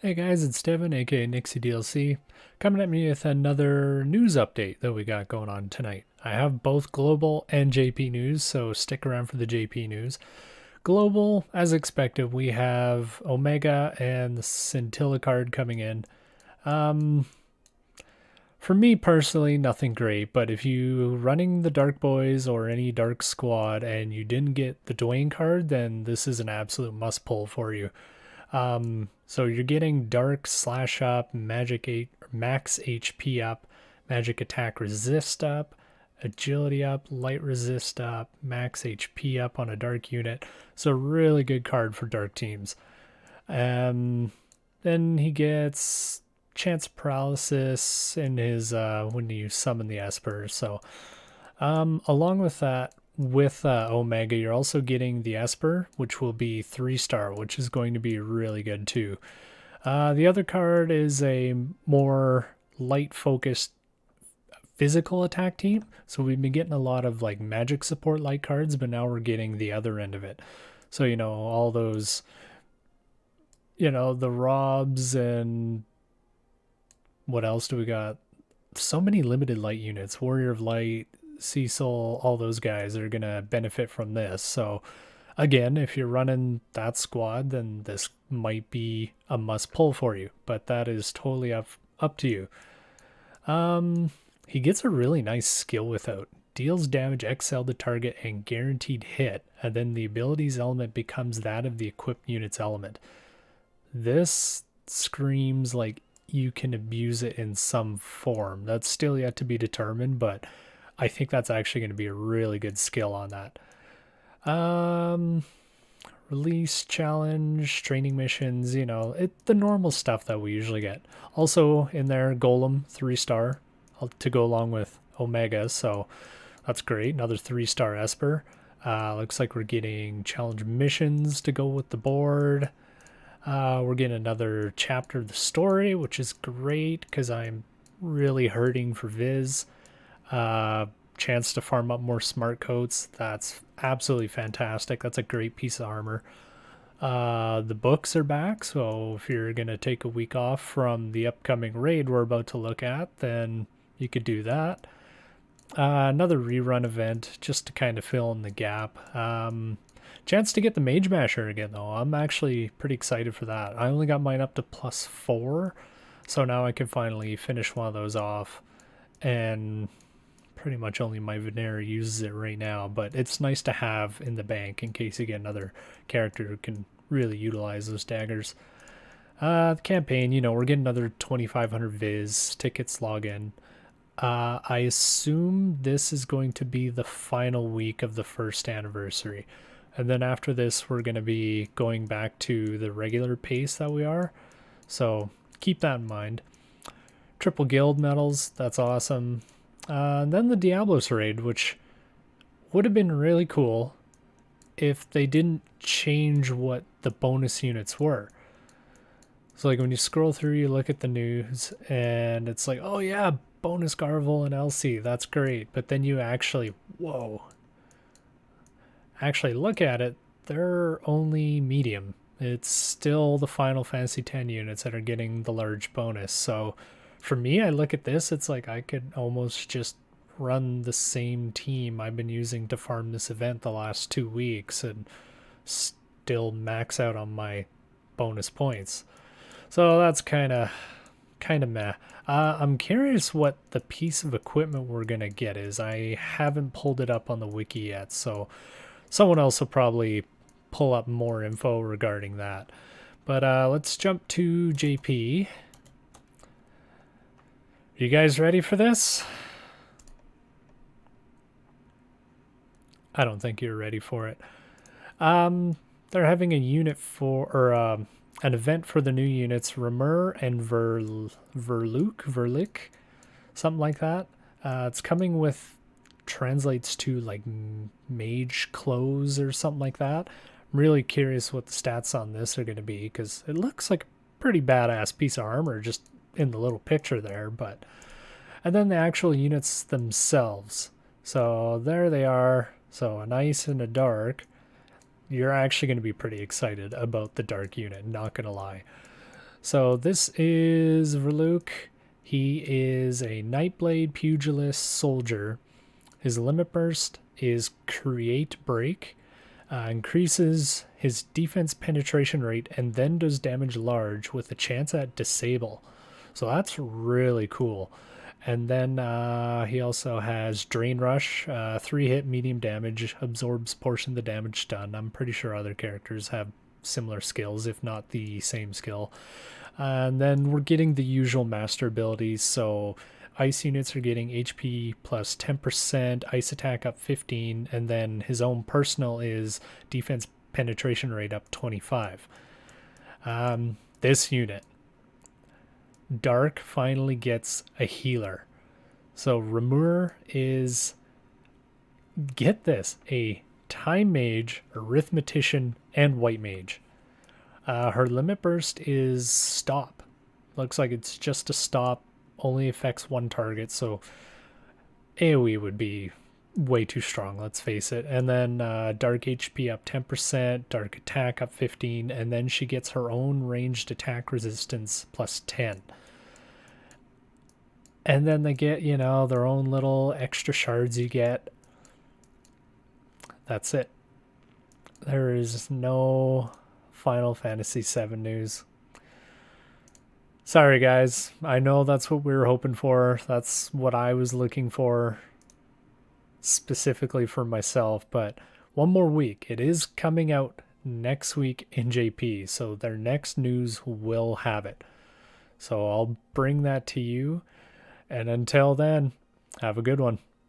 Hey guys, it's Devin, aka Nixie DLC, coming at me with another news update that we got going on tonight. I have both global and JP news, so stick around for the JP news. Global, as expected, we have Omega and the Scintilla card coming in. Um, for me personally, nothing great, but if you running the Dark Boys or any Dark Squad and you didn't get the Dwayne card, then this is an absolute must pull for you. So you're getting Dark Slash up, Magic 8, Max HP up, Magic Attack Resist up, Agility up, Light Resist up, Max HP up on a Dark unit. So really good card for Dark teams. Um, then he gets Chance Paralysis in his when you summon the Esper. So along with that, with Omega, you're also getting the Esper, which will be 3-star, which is going to be really good too. The other card is a more light focused physical attack team. So we've been getting a lot of like magic support light cards, but now we're getting the other end of it. So, all those, the Robs and what else do we got? So many limited light units, Warrior of Light, Cecil, all those guys are going to benefit from this. So, again, if you're running that squad, then this might be a must pull for you, but that is totally up to you. He gets a really nice skill without. Deals damage XL to target and guaranteed hit, and then the ability's element becomes that of the equipped unit's element. This screams like you can abuse it in some form. That's still yet to be determined, but I think that's actually going to be a really good skill on that. Um, Release, challenge, training missions, the normal stuff that we usually get. Also in there, Golem, 3-star to go along with Omega, so that's great. Another 3-star Esper. Looks like we're getting challenge missions to go with the board. We're getting another chapter of the story, which is great because I'm really hurting for Viz. Chance to farm up more smart coats. That's absolutely fantastic. That's a great piece of armor. The books are back, so if you're going to take a week off from the upcoming raid we're about to look at, then you could do that. Another rerun event just to kind of fill in the gap. Chance to get the Mage Masher again, though. I'm actually pretty excited for that. I only got mine up to +4, so now I can finally finish one of those off. And pretty much only my Venera uses it right now, but it's nice to have in the bank in case you get another character who can really utilize those daggers. The campaign, we're getting another 2,500 Viz tickets login. I assume this is going to be the final week of the first anniversary. And then after this, we're going to be going back to the regular pace that we are. So keep that in mind. Triple guild medals, that's awesome. And then the Diablos raid, which would have been really cool if they didn't change what the bonus units were. So like when you scroll through, you look at the news and it's like, oh yeah, bonus Garvel and LC, that's great. But then you actually, actually look at it, they're only medium. It's still the Final Fantasy X units that are getting the large bonus. So for me, I look at this, it's like I could almost just run the same team I've been using to farm this event the last 2 weeks and still max out on my bonus points. So that's kind of meh. I'm curious what the piece of equipment we're gonna get is. I haven't pulled it up on the wiki yet, so someone else will probably pull up more info regarding that. But let's jump to JP. Are you guys ready for this? I don't think you're ready for it. They're having a unit for, or an event for the new units, Remur and Verluke, something like that. It's coming with translates to like mage clothes or something like that. I'm really curious what the stats on this are going to be because it looks like a pretty badass piece of armor just in the little picture there. But and then the actual units themselves. So there they are. So a nice and a dark. You're actually going to be pretty excited about the dark unit, not going to lie. So this is Verluke. He is a Nightblade Pugilist soldier. His limit burst is Create Break, increases his defense penetration rate, and then does damage large with a chance at Disable. So that's really cool. And then he also has Drain Rush, 3-hit medium damage, absorbs portion of the damage done. I'm pretty sure other characters have similar skills, if not the same skill. And then we're getting the usual master abilities. So ice units are getting HP plus 10%, ice attack up 15, and then his own personal is defense penetration rate up 25. This unit, Dark finally gets a healer. So Ramur is, get this, a Time Mage, Arithmetician, and White Mage. Her limit burst is Stop. Looks like it's just a stop, only affects one target, so AoE would be way too strong, let's face it. And then Dark HP up 10%, Dark Attack up 15, and then she gets her own ranged attack resistance plus 10. And then they get, you know, their own little extra shards you get. That's it. There is no Final Fantasy VII news. Sorry, guys. I know that's what we were hoping for. That's what I was looking for specifically for myself. But one more week. It is coming out next week in JP. So their next news will have it. So I'll bring that to you. And until then, have a good one.